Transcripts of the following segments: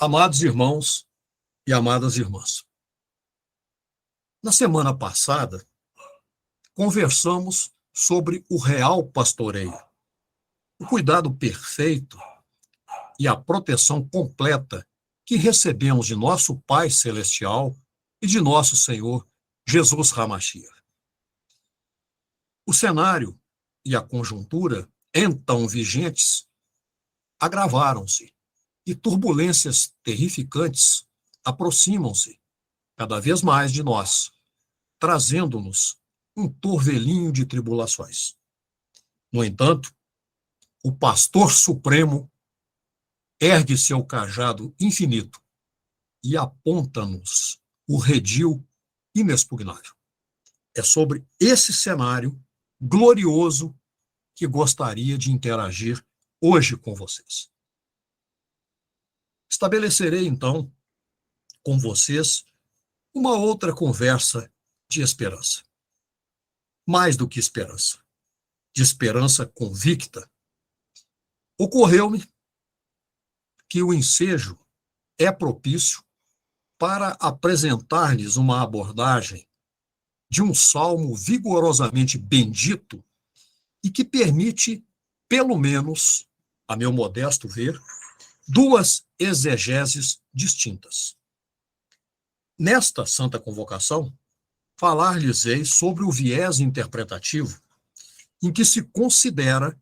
Amados irmãos e amadas irmãs, na semana passada, conversamos sobre o real pastoreio, o cuidado perfeito e a proteção completa que recebemos de nosso Pai Celestial e de nosso Senhor Jesus Hamashiach. O cenário e a conjuntura, então vigentes, agravaram-se e turbulências terrificantes aproximam-se cada vez mais de nós, trazendo-nos um torvelinho de tribulações. No entanto, o pastor supremo ergue seu cajado infinito e aponta-nos o redil inexpugnável. É sobre esse cenário glorioso que gostaria de interagir hoje com vocês. Estabelecerei, então, com vocês uma outra conversa de esperança. Mais do que esperança, de esperança convicta. Ocorreu-me que o ensejo é propício para apresentar-lhes uma abordagem de um salmo vigorosamente bendito e que permite, pelo menos, a meu modesto ver, duas exegeses distintas. Nesta santa convocação, falar-lhes-ei sobre o viés interpretativo em que se considera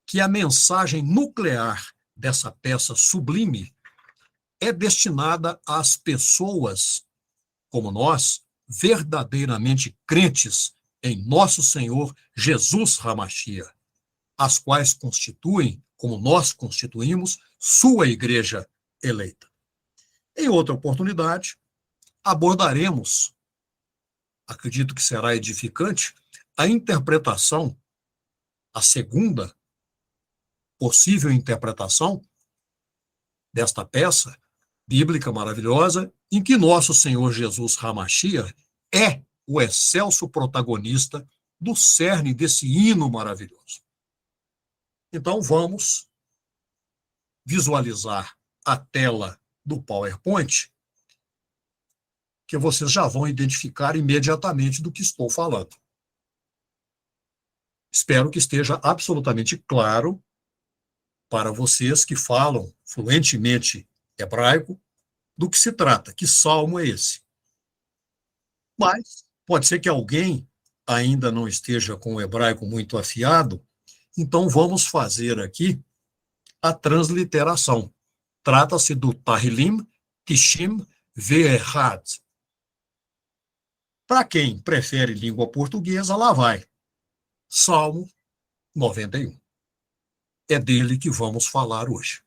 que a mensagem nuclear dessa peça sublime é destinada às pessoas, como nós, verdadeiramente crentes em nosso Senhor Jesus Hamashiach, as quais constituem, como nós constituímos, sua igreja eleita. Em outra oportunidade, abordaremos, acredito que será edificante, a interpretação, a segunda possível interpretação desta peça bíblica maravilhosa, em que nosso Senhor Jesus Hamashiach é o excelso protagonista do cerne desse hino maravilhoso. Então, vamos visualizar a tela do PowerPoint, que vocês já vão identificar imediatamente do que estou falando. Espero que esteja absolutamente claro para vocês que falam fluentemente hebraico do que se trata, que salmo é esse. Mas pode ser que alguém ainda não esteja com o hebraico muito afiado, então vamos fazer aqui a transliteração. Trata-se do Tahillim, Tishim, Ve'erhad. Para quem prefere língua portuguesa, lá vai. Salmo 91. É dele que vamos falar hoje.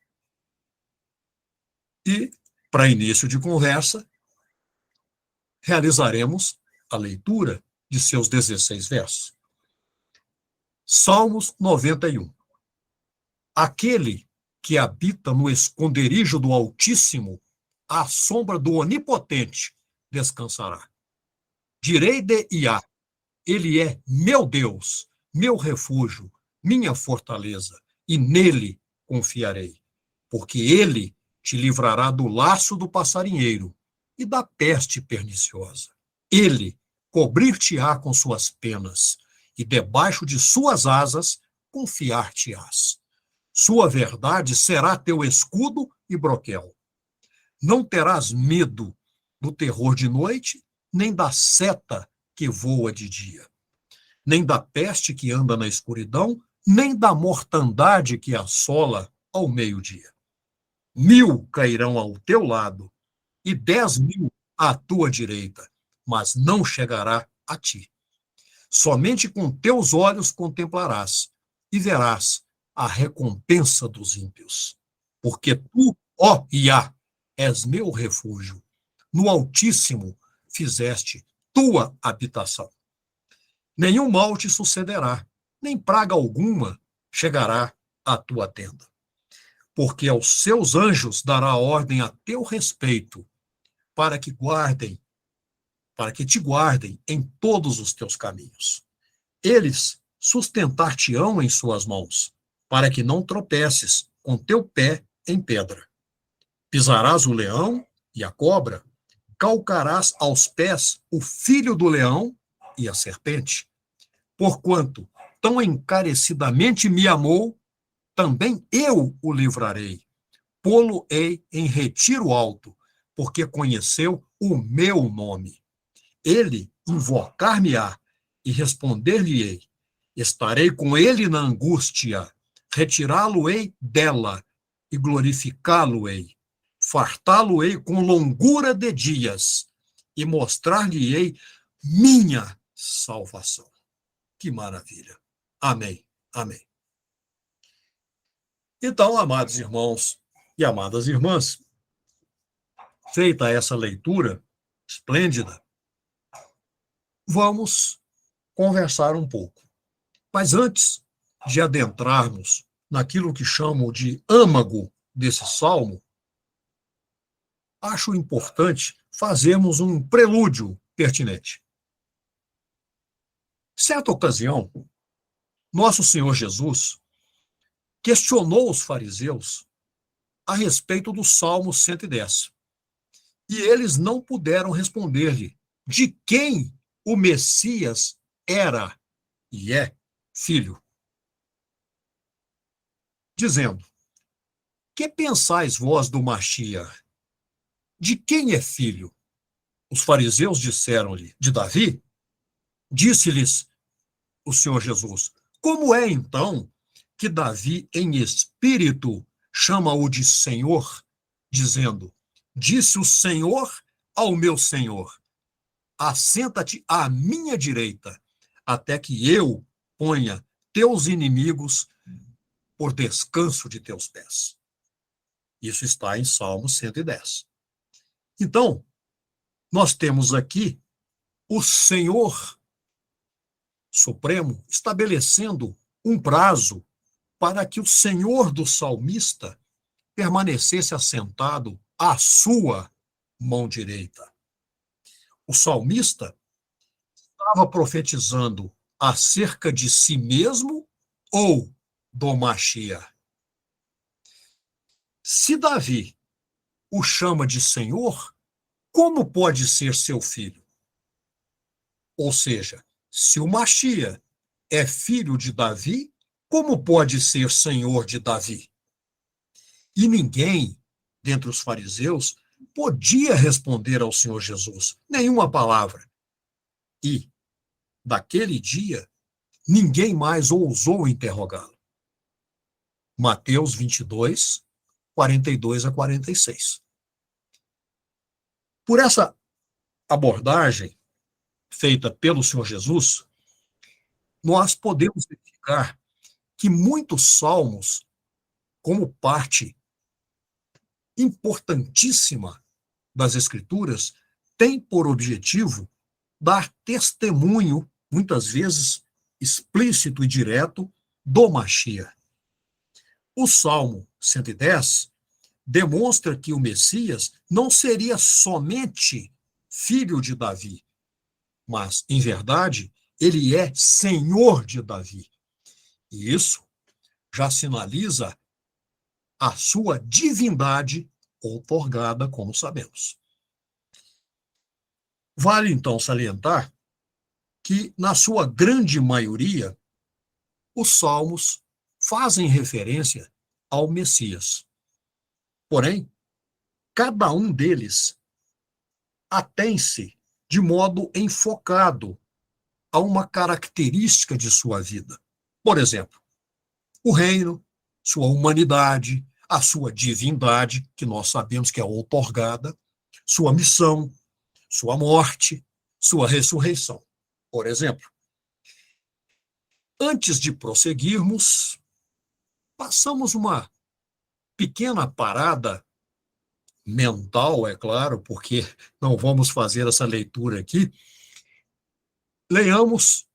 E, para início de conversa, realizaremos a leitura de seus 16 versos. Salmos 91. Aquele que habita no esconderijo do Altíssimo, à sombra do Onipotente, descansará. Direi de Iá, ele é meu Deus, meu refúgio, minha fortaleza, e nele confiarei, porque ele te livrará do laço do passarinheiro e da peste perniciosa. Ele cobrir-te-á com suas penas, e debaixo de suas asas confiar-te-ás. Sua verdade será teu escudo e broquel. Não terás medo do terror de noite, nem da seta que voa de dia, nem da peste que anda na escuridão, nem da mortandade que assola ao meio-dia. 1.000 cairão ao teu lado e 10.000 à tua direita, mas não chegará a ti. Somente com teus olhos contemplarás e verás a recompensa dos ímpios. Porque tu, ó Iá, és meu refúgio. No Altíssimo fizeste tua habitação. Nenhum mal te sucederá, nem praga alguma chegará à tua tenda. Porque aos seus anjos dará ordem a teu respeito, para que te guardem em todos os teus caminhos. Eles sustentar-te-ão em suas mãos, para que não tropeces com teu pé em pedra. Pisarás o leão e a cobra, calcarás aos pés o filho do leão e a serpente. Porquanto tão encarecidamente me amou, também eu o livrarei. Pô-lo-ei em retiro alto, porque conheceu o meu nome. Ele invocar-me-á e responder-lhe-ei. Estarei com ele na angústia, retirá-lo-ei dela e glorificá-lo-ei. Fartá-lo-ei com longura de dias e mostrar-lhe-ei minha salvação. Que maravilha. Amém. Amém. Então, amados irmãos e amadas irmãs, feita essa leitura esplêndida, vamos conversar um pouco. Mas antes de adentrarmos naquilo que chamo de âmago desse salmo, acho importante fazermos um prelúdio pertinente. Certa ocasião, nosso Senhor Jesus questionou os fariseus a respeito do Salmo 110. E eles não puderam responder-lhe de quem o Messias era e é filho. Dizendo: que pensais vós do Mashiach? De quem é filho? Os fariseus disseram-lhe: de Davi? Disse-lhes o Senhor Jesus: como é então que Davi, em espírito, chama-o de Senhor, dizendo: disse o Senhor ao meu Senhor: assenta-te à minha direita, até que eu ponha teus inimigos por descanso de teus pés. Isso está em Salmo 110. Então, nós temos aqui o Senhor Supremo estabelecendo um prazo para que o Senhor do salmista permanecesse assentado à sua mão direita. O salmista estava profetizando acerca de si mesmo ou do Mashiach. Se Davi o chama de Senhor, como pode ser seu filho? Ou seja, se o Mashiach é filho de Davi, como pode ser senhor de Davi? E ninguém, dentre os fariseus, podia responder ao Senhor Jesus, nenhuma palavra. E, daquele dia, ninguém mais ousou interrogá-lo. Mateus 22, 42 a 46. Por essa abordagem feita pelo Senhor Jesus, nós podemos verificar que muitos salmos, como parte importantíssima das Escrituras, têm por objetivo dar testemunho, muitas vezes explícito e direto, do Mashiach. O Salmo 110 demonstra que o Messias não seria somente filho de Davi, mas, em verdade, ele é senhor de Davi. E isso já sinaliza a sua divindade outorgada, como sabemos. Vale, então, salientar que, na sua grande maioria, os salmos fazem referência ao Messias. Porém, cada um deles atém-se de modo enfocado a uma característica de sua vida. Por exemplo, o reino, sua humanidade, a sua divindade, que nós sabemos que é outorgada, sua missão, sua morte, sua ressurreição. Por exemplo, antes de prosseguirmos, passamos uma pequena parada mental, é claro, porque não vamos fazer essa leitura aqui. Leiamos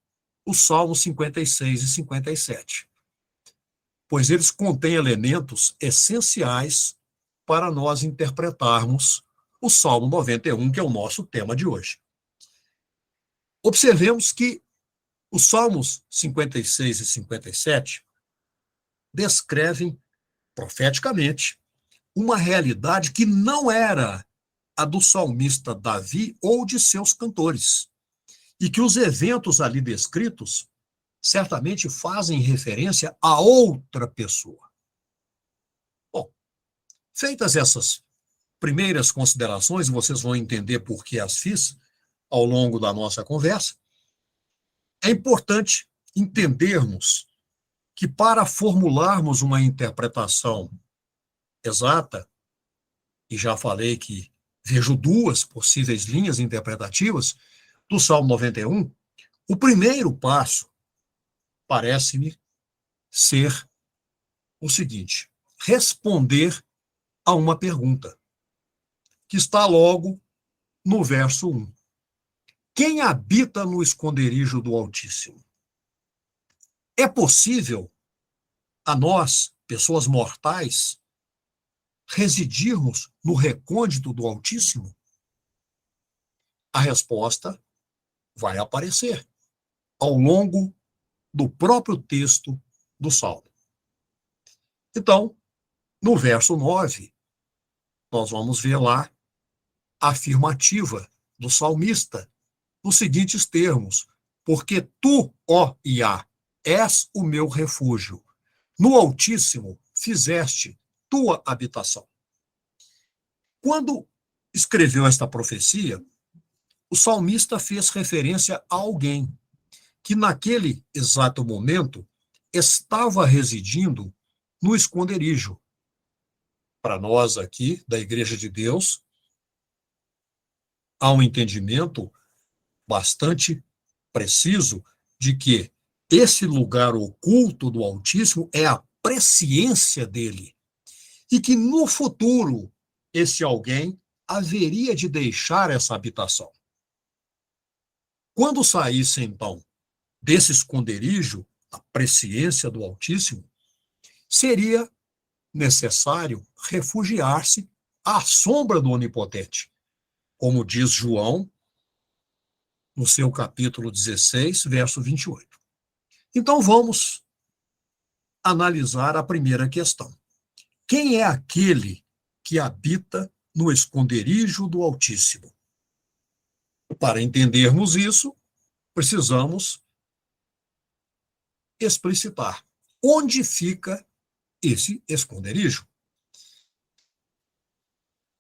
os Salmos 56 e 57, pois eles contêm elementos essenciais para nós interpretarmos o Salmo 91, que é o nosso tema de hoje. Observemos que os Salmos 56 e 57 descrevem profeticamente uma realidade que não era a do salmista Davi ou de seus cantores, e que os eventos ali descritos certamente fazem referência a outra pessoa. Bom, feitas essas primeiras considerações, vocês vão entender por que as fiz ao longo da nossa conversa, é importante entendermos que para formularmos uma interpretação exata, e já falei que vejo duas possíveis linhas interpretativas do Salmo 91, o primeiro passo parece-me ser o seguinte: responder a uma pergunta, que está logo no verso 1. Quem habita no esconderijo do Altíssimo? É possível a nós, pessoas mortais, residirmos no recôndito do Altíssimo? A resposta vai aparecer ao longo do próprio texto do Salmo. Então, no verso 9, nós vamos ver lá a afirmativa do salmista, nos seguintes termos: porque tu, ó Iá, és o meu refúgio, no Altíssimo fizeste tua habitação. Quando escreveu esta profecia, o salmista fez referência a alguém que naquele exato momento estava residindo no esconderijo. Para nós aqui, da Igreja de Deus, há um entendimento bastante preciso de que esse lugar oculto do Altíssimo é a presciência dele, e que no futuro esse alguém haveria de deixar essa habitação. Quando saísse, então, desse esconderijo, a presciência do Altíssimo, seria necessário refugiar-se à sombra do Onipotente, como diz João, no seu capítulo 16, verso 28. Então, vamos analisar a primeira questão. Quem é aquele que habita no esconderijo do Altíssimo? Para entendermos isso, precisamos explicitar onde fica esse esconderijo.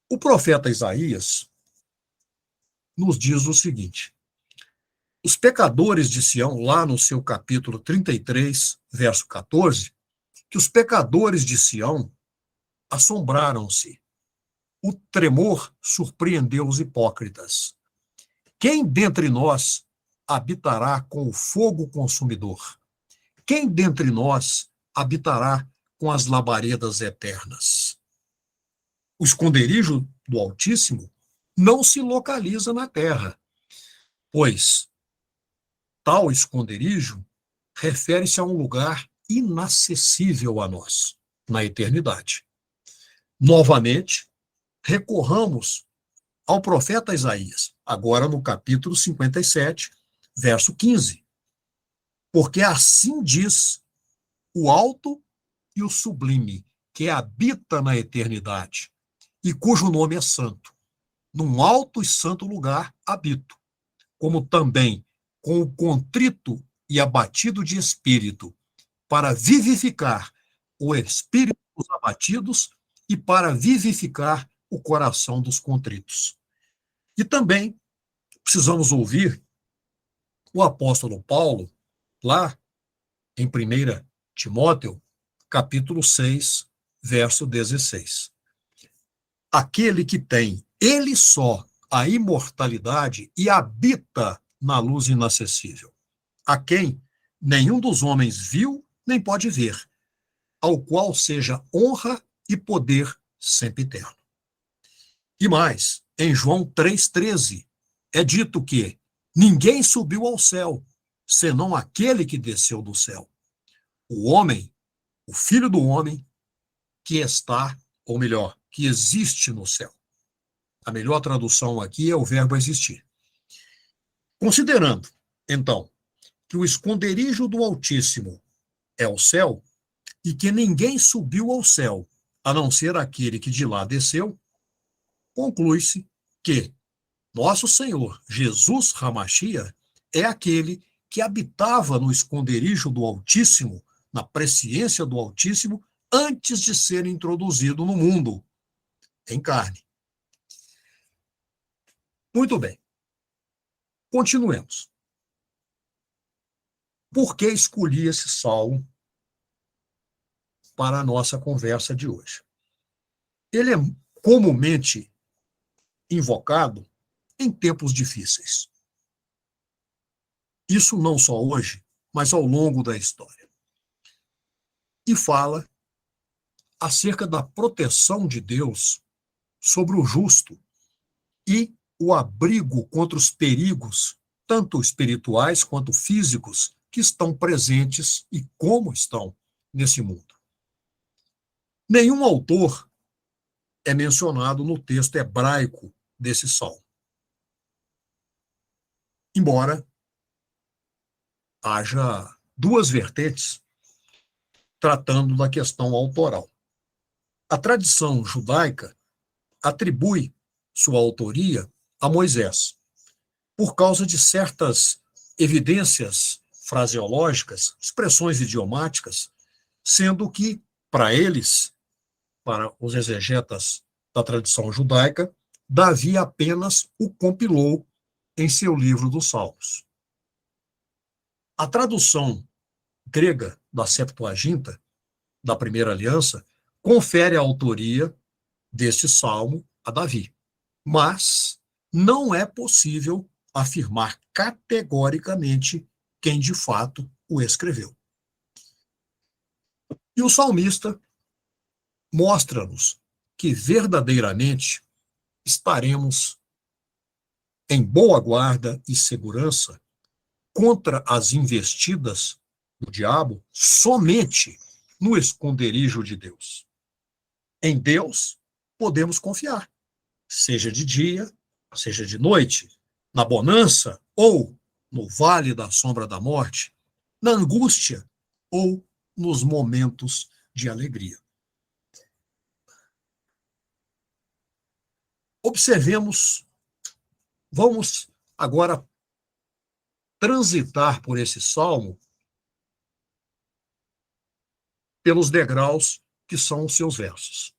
O profeta Isaías nos diz o seguinte: os pecadores de Sião, lá no seu capítulo 33, verso 14, que os pecadores de Sião assombraram-se. O tremor surpreendeu os hipócritas. Quem dentre nós habitará com o fogo consumidor? Quem dentre nós habitará com as labaredas eternas? O esconderijo do Altíssimo não se localiza na terra, pois tal esconderijo refere-se a um lugar inacessível a nós, na eternidade. Novamente, recorramos ao profeta Isaías, agora no capítulo 57, verso 15. Porque assim diz o alto e o sublime, que habita na eternidade, e cujo nome é santo. Num alto e santo lugar habito, como também com o contrito e abatido de espírito, para vivificar o espírito dos abatidos e para vivificar o coração dos contritos. E também precisamos ouvir o apóstolo Paulo, lá em 1 Timóteo, capítulo 6, verso 16. Aquele que tem, ele só, a imortalidade e habita na luz inacessível, a quem nenhum dos homens viu nem pode ver, ao qual seja honra e poder sempre eterno. E mais, em João 3,13, é dito que ninguém subiu ao céu, senão aquele que desceu do céu. O homem, o Filho do homem, que está, ou melhor, que existe no céu. A melhor tradução aqui é o verbo existir. Considerando, então, que o esconderijo do Altíssimo é o céu, e que ninguém subiu ao céu, a não ser aquele que de lá desceu, conclui-se que nosso Senhor Jesus Hamashia é aquele que habitava no esconderijo do Altíssimo, na presciência do Altíssimo, antes de ser introduzido no mundo, em carne. Muito bem. Continuemos. Por que escolhi esse salmo para a nossa conversa de hoje? Ele é comumente invocado em tempos difíceis. Isso não só hoje, mas ao longo da história. E fala acerca da proteção de Deus sobre o justo e o abrigo contra os perigos, tanto espirituais quanto físicos, que estão presentes e como estão nesse mundo. Nenhum autor é mencionado no texto hebraico desse salmo. Embora haja duas vertentes tratando da questão autoral. A tradição judaica atribui sua autoria a Moisés, por causa de certas evidências fraseológicas, expressões idiomáticas, sendo que, para eles, para os exegetas da tradição judaica, Davi apenas o compilou em seu livro dos Salmos. A tradução grega da Septuaginta, da Primeira Aliança, confere a autoria deste salmo a Davi. Mas não é possível afirmar categoricamente quem de fato o escreveu. E o salmista mostra-nos que verdadeiramente estaremos em boa guarda e segurança contra as investidas do diabo somente no esconderijo de Deus. Em Deus podemos confiar, seja de dia, seja de noite, na bonança ou no vale da sombra da morte, na angústia ou nos momentos de alegria. Observemos, vamos agora transitar por esse salmo pelos degraus que são os seus versos.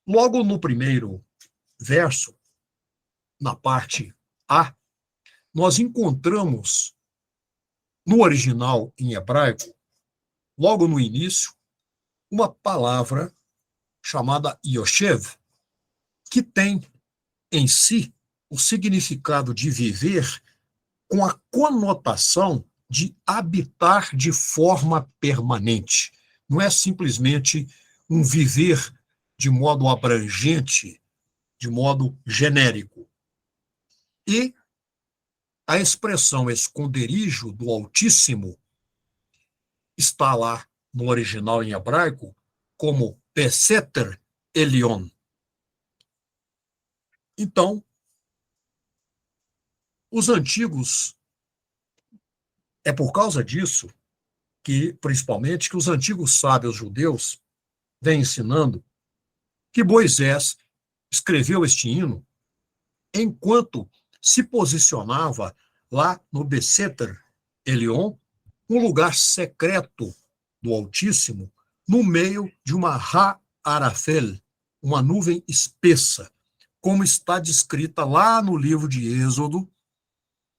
Logo no primeiro verso, na parte A, nós encontramos no original em hebraico, logo no início, uma palavra chamada Yoshev, que tem em si o significado de viver com a conotação de habitar de forma permanente. Não é simplesmente um viver de modo abrangente, de modo genérico. E a expressão esconderijo do Altíssimo está lá no original em hebraico como Beseter Elion. Então, os antigos, é por causa disso que, principalmente, que os antigos sábios judeus vêm ensinando que Moisés escreveu este hino enquanto se posicionava lá no Beseter Elion, um lugar secreto do Altíssimo, no meio de uma Ra-Arafel, uma nuvem espessa, como está descrita lá no livro de Êxodo,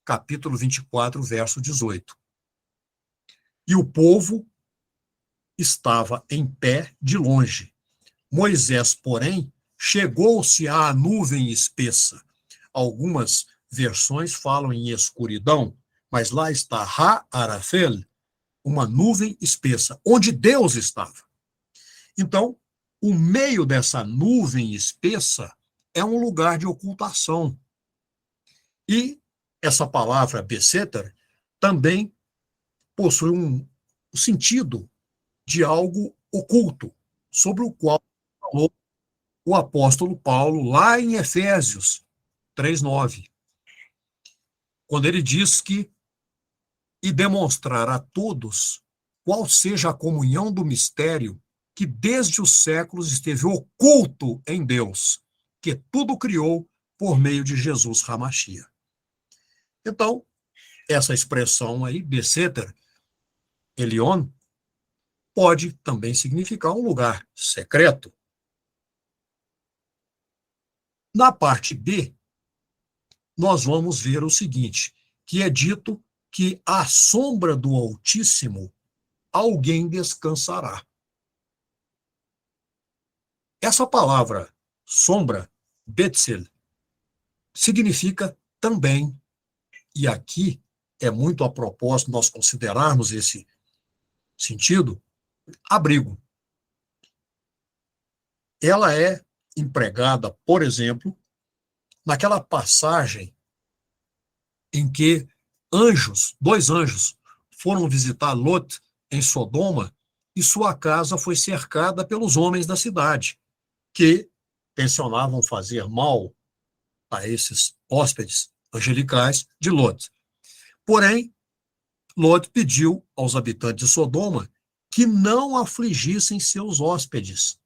capítulo 24, verso 18. E o povo estava em pé de longe. Moisés, porém, chegou-se à nuvem espessa. Algumas versões falam em escuridão, mas lá está Ra-Arafel, uma nuvem espessa, onde Deus estava. Então, o meio dessa nuvem espessa é um lugar de ocultação. E essa palavra Beseter também possui um sentido de algo oculto, sobre o qual falou o apóstolo Paulo lá em Efésios 3:9, quando ele diz que e demonstrar a todos qual seja a comunhão do mistério que desde os séculos esteve oculto em Deus, que tudo criou por meio de Jesus Hamashia. Então, essa expressão aí, Beseter Elion, pode também significar um lugar secreto. Na parte B, nós vamos ver o seguinte, que é dito que à sombra do Altíssimo alguém descansará. Essa palavra sombra, Betzel, significa também, e aqui é muito a propósito nós considerarmos esse sentido, abrigo. Ela é empregada, por exemplo, naquela passagem em que dois anjos, foram visitar Lot em Sodoma e sua casa foi cercada pelos homens da cidade, que tensionavam fazer mal a esses hóspedes angelicais de Lot. Porém, Lot pediu aos habitantes de Sodoma que não afligissem seus hóspedes.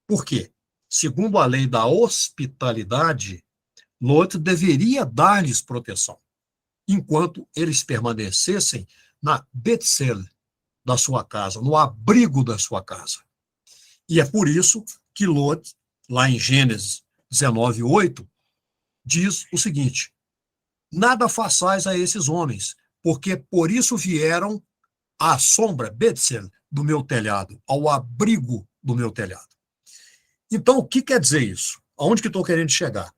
Por quê? Segundo a lei da hospitalidade, Lot deveria dar-lhes proteção, enquanto eles permanecessem na Betzel da sua casa, no abrigo da sua casa. E é por isso que Lot, lá em Gênesis 19:8, diz o seguinte: nada façais a esses homens, porque por isso vieram à sombra, Betzel, do meu telhado, ao abrigo do meu telhado. Então, o que quer dizer isso? Aonde que estou querendo chegar?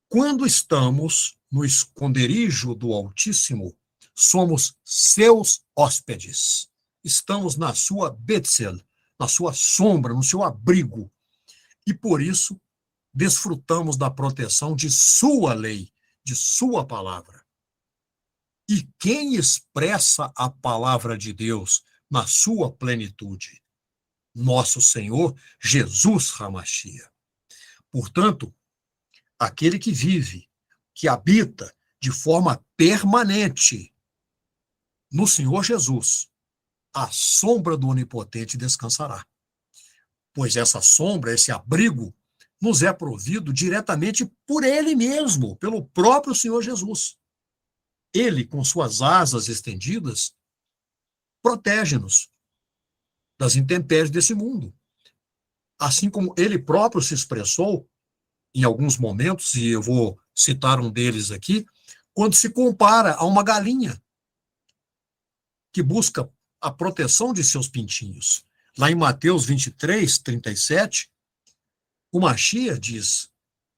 Quando estamos no esconderijo do Altíssimo, somos seus hóspedes. Estamos na sua Betzel, na sua sombra, no seu abrigo. E por isso, desfrutamos da proteção de sua lei, de sua palavra. E quem expressa a palavra de Deus na sua plenitude? Nosso Senhor Jesus Hamashia. Portanto, aquele que vive, que habita de forma permanente no Senhor Jesus, à sombra do Onipotente descansará. Pois essa sombra, esse abrigo, nos é provido diretamente por Ele mesmo, pelo próprio Senhor Jesus. Ele, com suas asas estendidas, protege-nos das intempéries desse mundo. Assim como Ele próprio se expressou em alguns momentos, e eu vou citar um deles aqui, quando se compara a uma galinha que busca a proteção de seus pintinhos. Lá em Mateus 23:37, o Machia diz: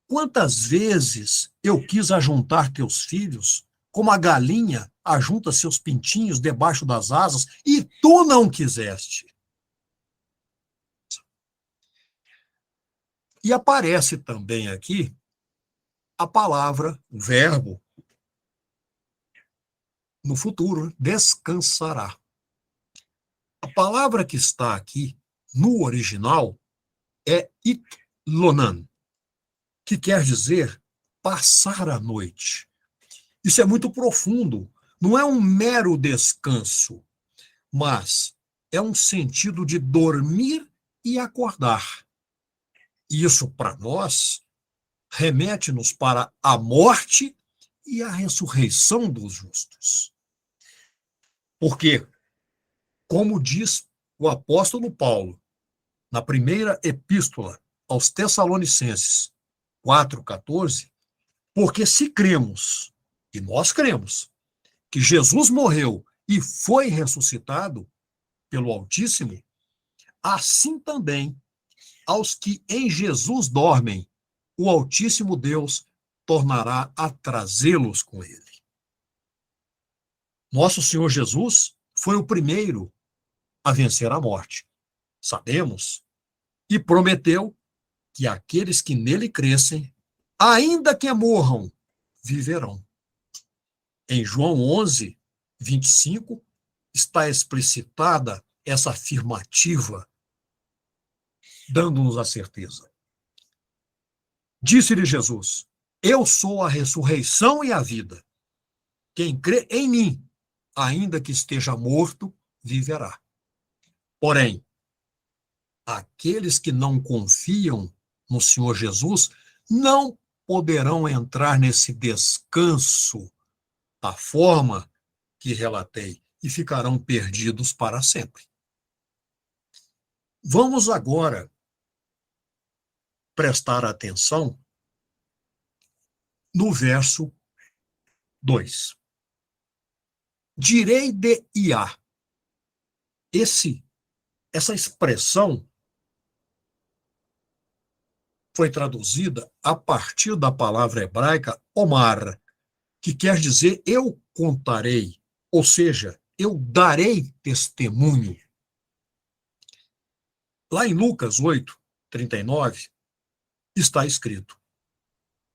quantas vezes eu quis ajuntar teus filhos, como a galinha ajunta seus pintinhos debaixo das asas, e tu não quiseste. E aparece também aqui a palavra, o verbo, no futuro, descansará. A palavra que está aqui, no original, é itlonan, que quer dizer passar a noite. Isso é muito profundo. Não é um mero descanso, mas é um sentido de dormir e acordar. E isso, para nós, remete-nos para a morte e a ressurreição dos justos. Porque, como diz o apóstolo Paulo, na primeira epístola aos Tessalonicenses 4:14, porque se cremos, e nós cremos, que Jesus morreu e foi ressuscitado pelo Altíssimo, assim também aos que em Jesus dormem, o Altíssimo Deus tornará a trazê-los com ele. Nosso Senhor Jesus foi o primeiro a vencer a morte, sabemos, e prometeu que aqueles que nele crescem, ainda que morram, viverão. Em João 11:25, está explicitada essa afirmativa, dando-nos a certeza. Disse-lhe Jesus: eu sou a ressurreição e a vida. Quem crê em mim, ainda que esteja morto, viverá. Porém, aqueles que não confiam no Senhor Jesus não poderão entrar nesse descanso da forma que relatei e ficarão perdidos para sempre. Vamos agora prestar atenção no verso 2. Direi de Iá. Essa expressão foi traduzida a partir da palavra hebraica omar, que quer dizer eu contarei, ou seja, eu darei testemunho. Lá em Lucas 8:39, está escrito: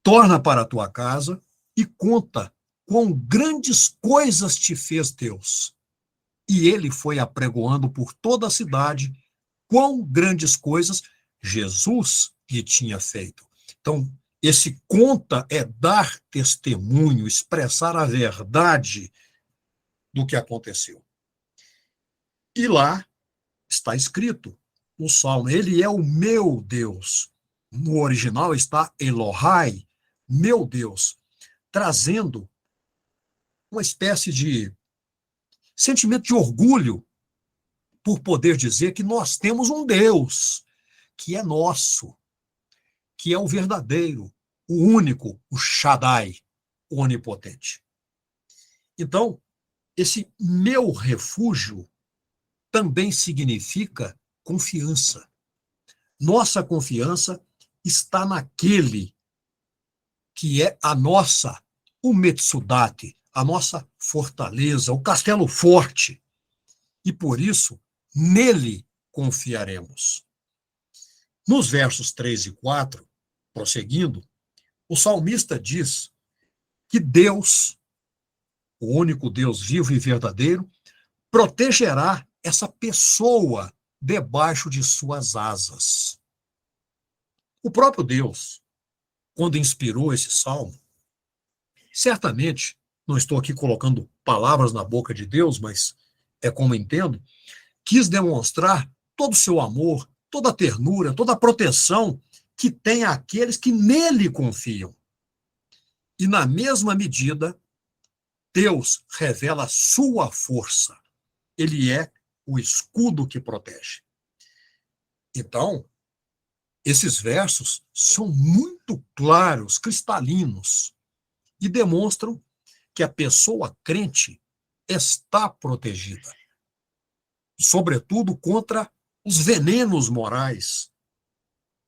torna para a tua casa e conta quão grandes coisas te fez Deus. E ele foi apregoando por toda a cidade quão grandes coisas Jesus lhe tinha feito. Então, esse conta é dar testemunho, expressar a verdade do que aconteceu. E lá está escrito no Salmo, ele é o meu Deus. No original está Elohai, meu Deus, trazendo uma espécie de sentimento de orgulho por poder dizer que nós temos um Deus que é nosso, que é o verdadeiro, o único, o Shaddai, o onipotente. Então, esse meu refúgio também significa confiança. Nossa confiança está naquele que é a nossa, o Metsudate, a nossa fortaleza, o castelo forte. E por isso, nele confiaremos. Nos versos 3 e 4, prosseguindo, o salmista diz que Deus, o único Deus vivo e verdadeiro, protegerá essa pessoa debaixo de suas asas. O próprio Deus, quando inspirou esse salmo, certamente, não estou aqui colocando palavras na boca de Deus, mas é como entendo, quis demonstrar todo o seu amor, toda a ternura, toda a proteção que tem àqueles que nele confiam. E na mesma medida, Deus revela a sua força. Ele é o escudo que protege. Então, esses versos são muito claros, cristalinos, e demonstram que a pessoa crente está protegida, sobretudo contra os venenos morais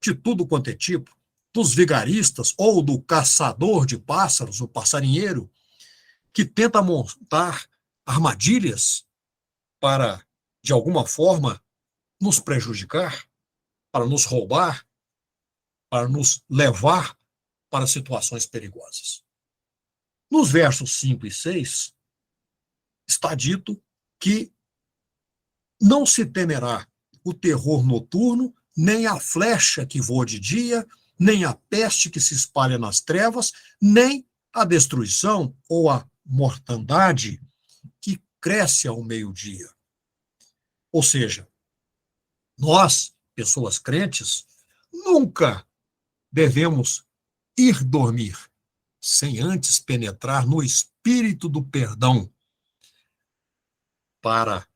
de tudo quanto é tipo, dos vigaristas ou do caçador de pássaros, o passarinheiro, que tenta montar armadilhas para, de alguma forma, nos prejudicar, para nos roubar, para nos levar para situações perigosas. Nos versos 5 e 6, está dito que não se temerá o terror noturno, nem a flecha que voa de dia, nem a peste que se espalha nas trevas, nem a destruição ou a mortandade que cresce ao meio-dia. Ou seja, nós, pessoas crentes, nunca devemos ir dormir sem antes penetrar no espírito do perdão para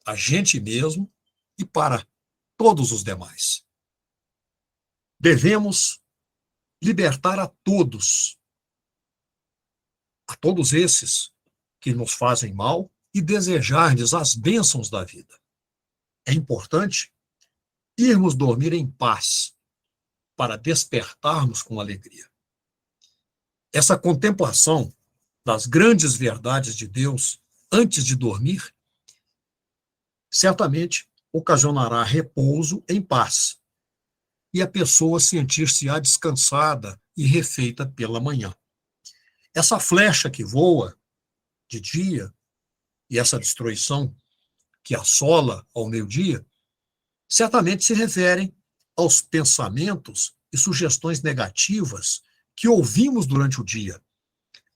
a gente mesmo e para todos os demais. Devemos libertar a todos esses que nos fazem mal e desejar-lhes as bênçãos da vida. É importante irmos dormir em paz para despertarmos com alegria. Essa contemplação das grandes verdades de Deus antes de dormir certamente ocasionará repouso em paz e a pessoa sentir-se-á descansada e refeita pela manhã. Essa flecha que voa de dia e essa destruição que assola ao meio-dia certamente se referem aos pensamentos e sugestões negativas que ouvimos durante o dia,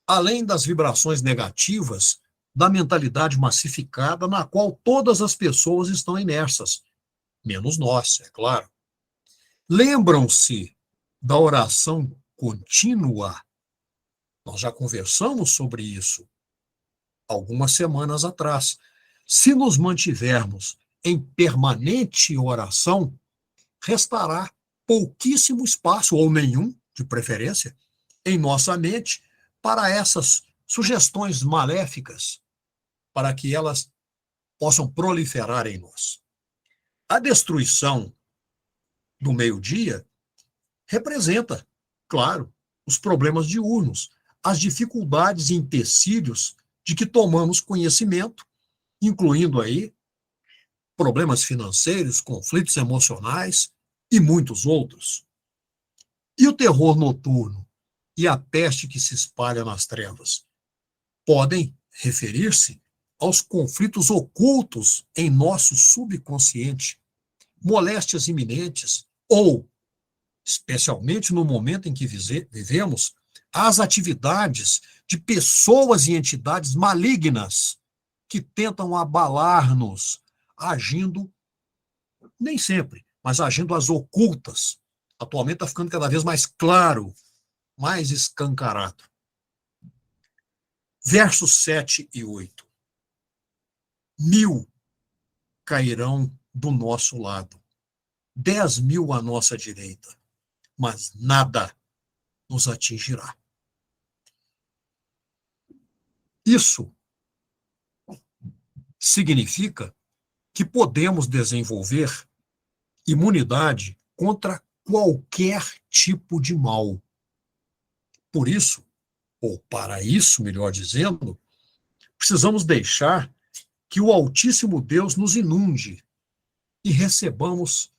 além das vibrações negativas da mentalidade massificada na qual todas as pessoas estão imersas, menos nós, é claro. Lembram-se da oração contínua? Nós já conversamos sobre isso algumas semanas atrás. Se nos mantivermos em permanente oração, restará pouquíssimo espaço, ou nenhum, de preferência, em nossa mente para essas sugestões maléficas, para que elas possam proliferar em nós. A destruição do meio-dia representa, claro, os problemas diurnos, as dificuldades e empecilhos de que tomamos conhecimento, incluindo aí problemas financeiros, conflitos emocionais e muitos outros. E o terror noturno e a peste que se espalha nas trevas podem referir-se aos conflitos ocultos em nosso subconsciente, moléstias iminentes ou, especialmente no momento em que vivemos, às atividades de pessoas e entidades malignas que tentam abalar-nos, agindo, nem sempre, mas agindo às ocultas. Atualmente está ficando cada vez mais claro, mais escancarado. Versos 7 e 8. 1.000 cairão do nosso lado, 10.000 à nossa direita, mas nada nos atingirá. Isso significa que podemos desenvolver imunidade contra qualquer tipo de mal. Por isso, ou para isso, melhor dizendo, precisamos deixar que o Altíssimo Deus nos inunde e recebamos,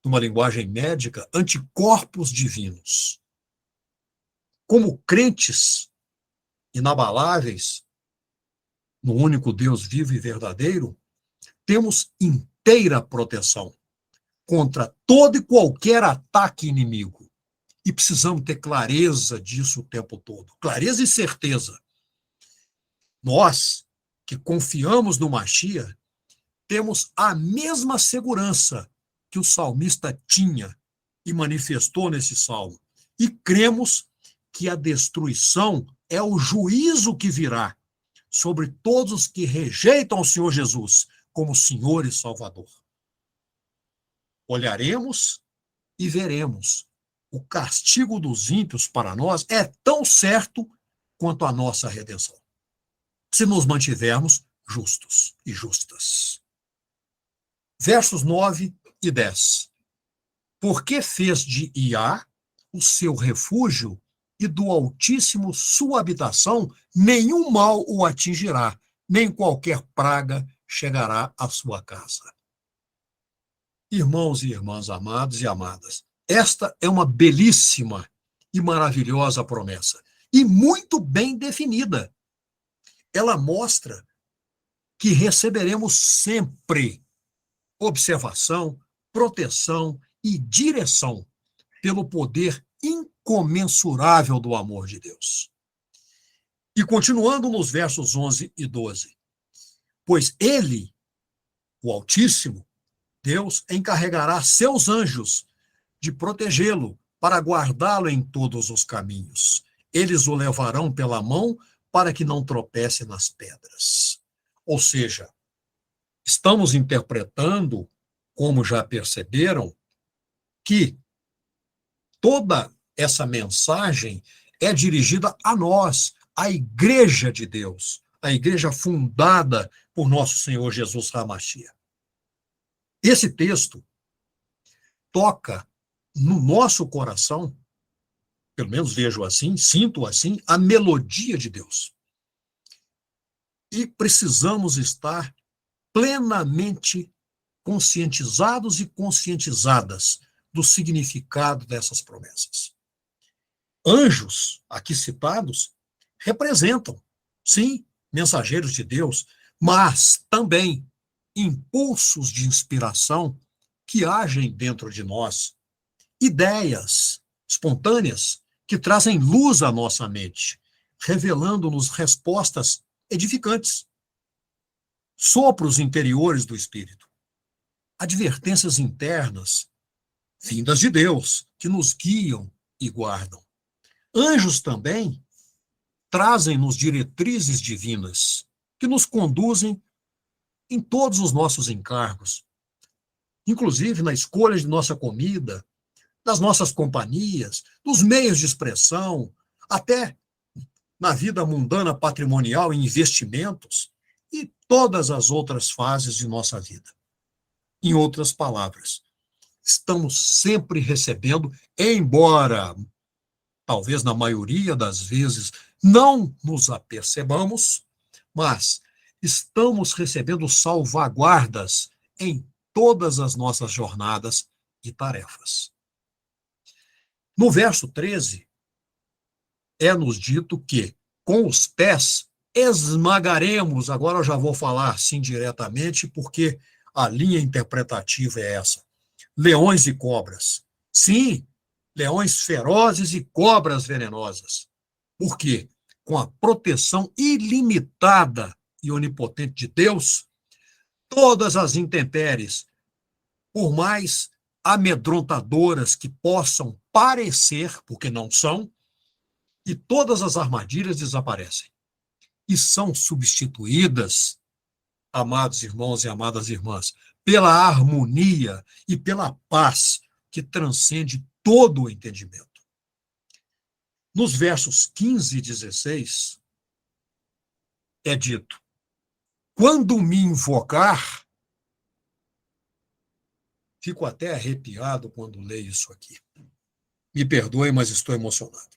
numa linguagem médica, anticorpos divinos. Como crentes inabaláveis no único Deus vivo e verdadeiro, temos inteira proteção contra todo e qualquer ataque inimigo. E precisamos ter clareza disso o tempo todo. Clareza e certeza. Nós, que confiamos no Mashiach, temos a mesma segurança que o salmista tinha e manifestou nesse salmo. E cremos que a destruição é o juízo que virá sobre todos os que rejeitam o Senhor Jesus como Senhor e Salvador. Olharemos e veremos. O castigo dos ímpios para nós é tão certo quanto a nossa redenção, se nos mantivermos justos e justas. Versos 9 e 10. Porque fez de Iá o seu refúgio e do Altíssimo sua habitação, nenhum mal o atingirá, nem qualquer praga chegará à sua casa. Irmãos e irmãs amados e amadas, esta é uma belíssima e maravilhosa promessa, e muito bem definida. Ela mostra que receberemos sempre observação, proteção e direção pelo poder incomensurável do amor de Deus. E continuando nos versos 11 e 12. Pois ele, o Altíssimo, Deus, encarregará seus anjos de protegê-lo, para guardá-lo em todos os caminhos. Eles o levarão pela mão para que não tropece nas pedras. Ou seja, estamos interpretando, como já perceberam, que toda essa mensagem é dirigida a nós, a Igreja de Deus, a igreja fundada por nosso Senhor Jesus HaMashiach. Esse texto toca no nosso coração, pelo menos vejo assim, sinto assim, a melodia de Deus. E precisamos estar plenamente conscientizados e conscientizadas do significado dessas promessas. Anjos, aqui citados, representam, sim, mensageiros de Deus, mas também impulsos de inspiração que agem dentro de nós, ideias espontâneas que trazem luz à nossa mente, revelando-nos respostas edificantes, sopros interiores do Espírito. advertências internas, vindas de Deus, que nos guiam e guardam. Anjos também trazem-nos diretrizes divinas, que nos conduzem em todos os nossos encargos, inclusive na escolha de nossa comida, das nossas companhias, dos meios de expressão, até na vida mundana patrimonial e investimentos e todas as outras fases de nossa vida. Em outras palavras, estamos sempre recebendo, embora talvez na maioria das vezes não nos apercebamos, mas estamos recebendo salvaguardas em todas as nossas jornadas e tarefas. No verso 13, é-nos dito que, com os pés, esmagaremos. Agora eu já vou falar assim diretamente, porque a linha interpretativa é essa. Leões e cobras. Sim, leões ferozes e cobras venenosas. Por quê? Com a proteção ilimitada e onipotente de Deus, todas as intempéries, por mais amedrontadoras que possam parecer, porque não são, e todas as armadilhas desaparecem e são substituídas, amados irmãos e amadas irmãs, pela harmonia e pela paz que transcende todo o entendimento. Nos versos 15 e 16, é dito: quando me invocar, fico até arrepiado quando leio isso aqui. Me perdoe, mas estou emocionado.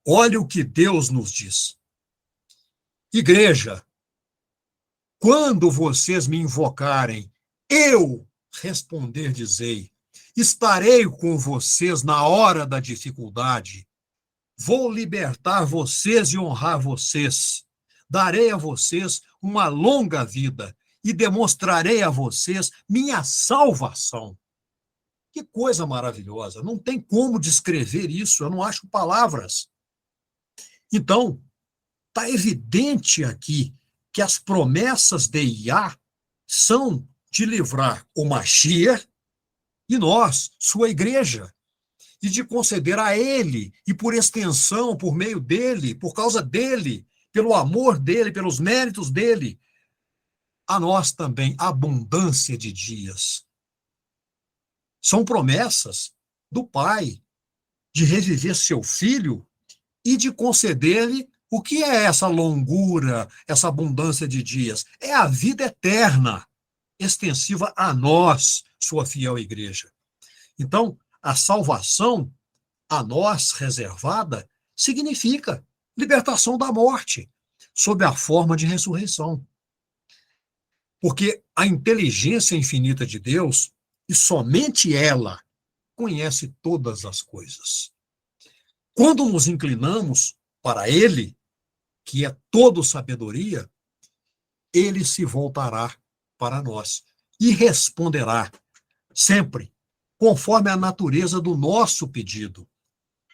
Olha o que Deus nos diz. Igreja, quando vocês me invocarem, eu responder-lhes-ei. Estarei com vocês na hora da dificuldade. Vou libertar vocês e honrar vocês. Darei a vocês uma longa vida e demonstrarei a vocês minha salvação. Que coisa maravilhosa. Não tem como descrever isso, eu não acho palavras. Então, está evidente aqui que as promessas de Iá são de livrar o Mashiach e nós, sua igreja, e de conceder a ele, e por extensão, por meio dele, por causa dele, pelo amor dele, pelos méritos dele, a nós também abundância de dias. São promessas do Pai de reviver seu filho e de conceder-lhe o que é essa longura, essa abundância de dias? É a vida eterna, extensiva a nós, sua fiel igreja. Então, a salvação a nós reservada significa libertação da morte, sob a forma de ressurreição. Porque a inteligência infinita de Deus, e somente ela, conhece todas as coisas. Quando nos inclinamos para Ele, que é todo sabedoria, Ele se voltará para nós e responderá sempre conforme a natureza do nosso pedido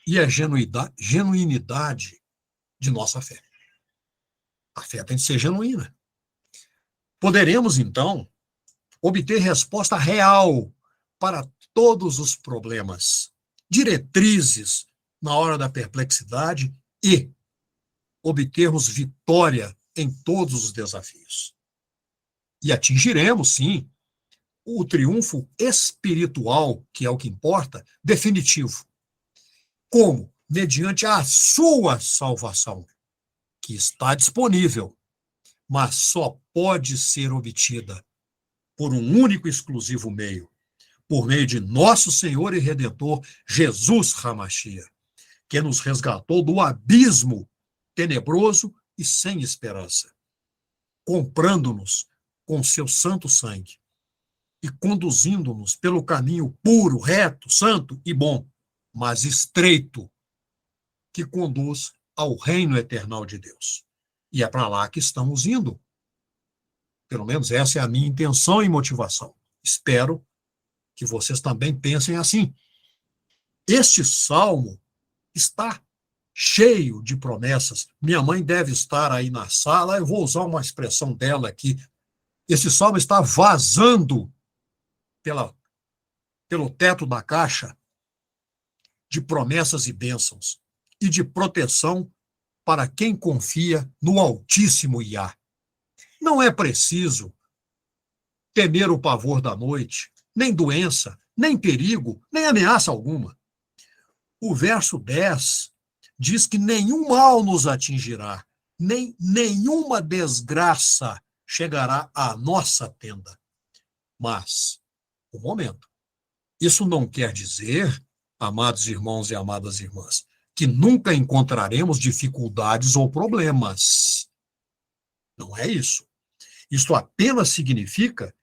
e a genuinidade de nossa fé. A fé tem que ser genuína. Poderemos, então, obter resposta real para todos os problemas, diretrizes na hora da perplexidade e obtermos vitória em todos os desafios. E atingiremos, sim, o triunfo espiritual, que é o que importa, definitivo. Como? Mediante a sua salvação, que está disponível, mas só pode ser obtida por um único e exclusivo meio, por meio de nosso Senhor e Redentor, Jesus Hamashia, que nos resgatou do abismo tenebroso e sem esperança, comprando-nos com seu santo sangue e conduzindo-nos pelo caminho puro, reto, santo e bom, mas estreito, que conduz ao reino eternal de Deus. E é para lá que estamos indo. Pelo menos essa é a minha intenção e motivação. Espero que vocês também pensem assim. Este salmo está cheio de promessas. Minha mãe deve estar aí na sala, eu vou usar uma expressão dela aqui, Esse salmo está vazando pela, pelo teto da caixa de promessas e bênçãos e de proteção para quem confia no Altíssimo Iá. Não é preciso temer o pavor da noite, nem doença, nem perigo, nem ameaça alguma. O verso 10 diz que nenhum mal nos atingirá, nem nenhuma desgraça chegará à nossa tenda. Mas, um momento, isso não quer dizer, amados irmãos e amadas irmãs, que nunca encontraremos dificuldades ou problemas. Não é isso. Isso apenas significa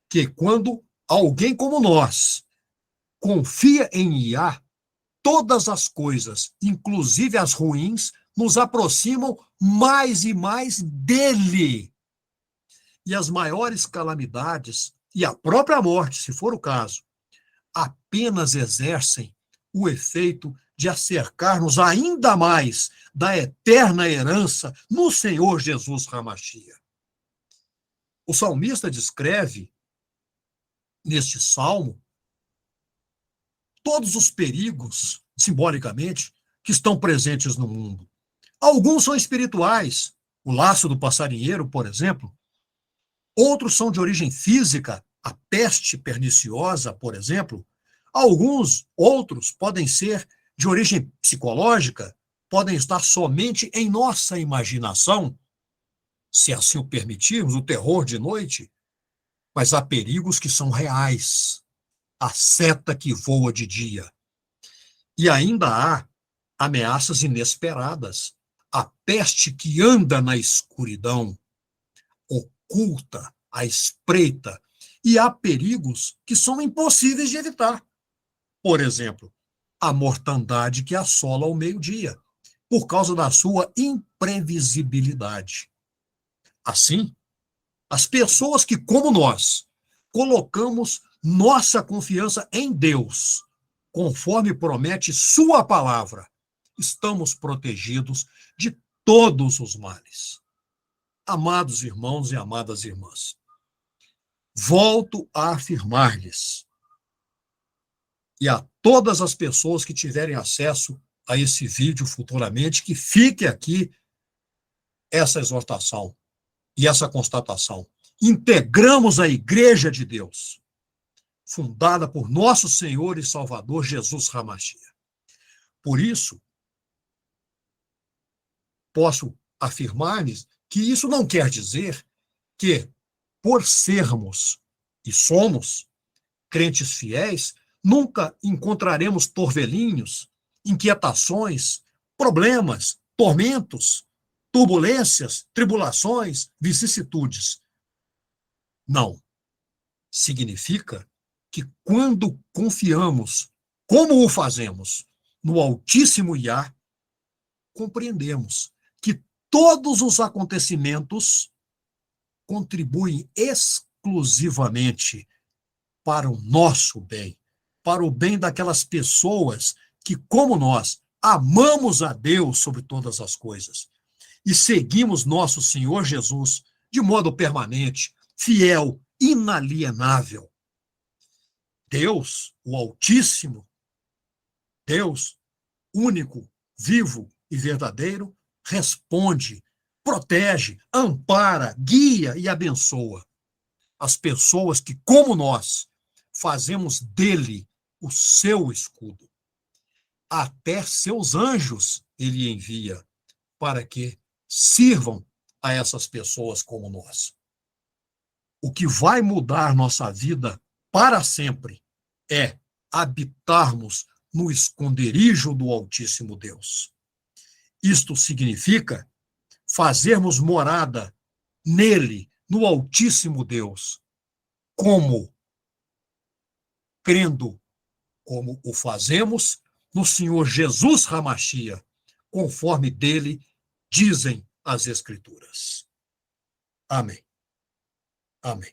que quando alguém como nós confia em Iá, todas as coisas, inclusive as ruins, nos aproximam mais e mais dele. E as maiores calamidades, e a própria morte, se for o caso, apenas exercem o efeito de acercar-nos ainda mais da eterna herança no Senhor Jesus Hamashia. O salmista descreve, neste salmo, todos os perigos, simbolicamente, que estão presentes no mundo. Alguns são espirituais, o laço do passarinheiro, por exemplo. Outros são de origem física, a peste perniciosa, por exemplo. Alguns outros podem ser de origem psicológica, podem estar somente em nossa imaginação, se assim o permitirmos, o terror de noite. Mas há perigos que são reais, a seta que voa de dia. E ainda há ameaças inesperadas, a peste que anda na escuridão, oculta, à espreita, e há perigos que são impossíveis de evitar. Por exemplo, a mortandade que assola ao meio-dia, por causa da sua imprevisibilidade. Assim, as pessoas que, como nós, colocamos nossa confiança em Deus, conforme promete sua palavra, estamos protegidos de todos os males. Amados irmãos e amadas irmãs, volto a afirmar-lhes, e a todas as pessoas que tiverem acesso a esse vídeo futuramente, que fique aqui essa exortação e essa constatação. Integramos a Igreja de Deus, fundada por nosso Senhor e Salvador Jesus Hamashia. Por isso, posso afirmar-lhes que isso não quer dizer que, por sermos e somos crentes fiéis, nunca encontraremos torvelinhos, inquietações, problemas, tormentos, turbulências, tribulações, vicissitudes. Não. Significa que quando confiamos, como o fazemos, no Altíssimo Iá, compreendemos que todos os acontecimentos contribuem exclusivamente para o nosso bem, para o bem daquelas pessoas que, como nós, amamos a Deus sobre todas as coisas e seguimos nosso Senhor Jesus de modo permanente, fiel, inalienável. Deus, o Altíssimo, Deus, único, vivo e verdadeiro, responde, protege, ampara, guia e abençoa as pessoas que, como nós, fazemos dele o seu escudo. Até seus anjos ele envia para que sirvam a essas pessoas como nós. O que vai mudar nossa vida para sempre é habitarmos no esconderijo do Altíssimo Deus. Isto significa fazermos morada nele, no Altíssimo Deus, como crendo como o fazemos no Senhor Jesus Hamashia, conforme dele dizem as Escrituras. Amém. Amém.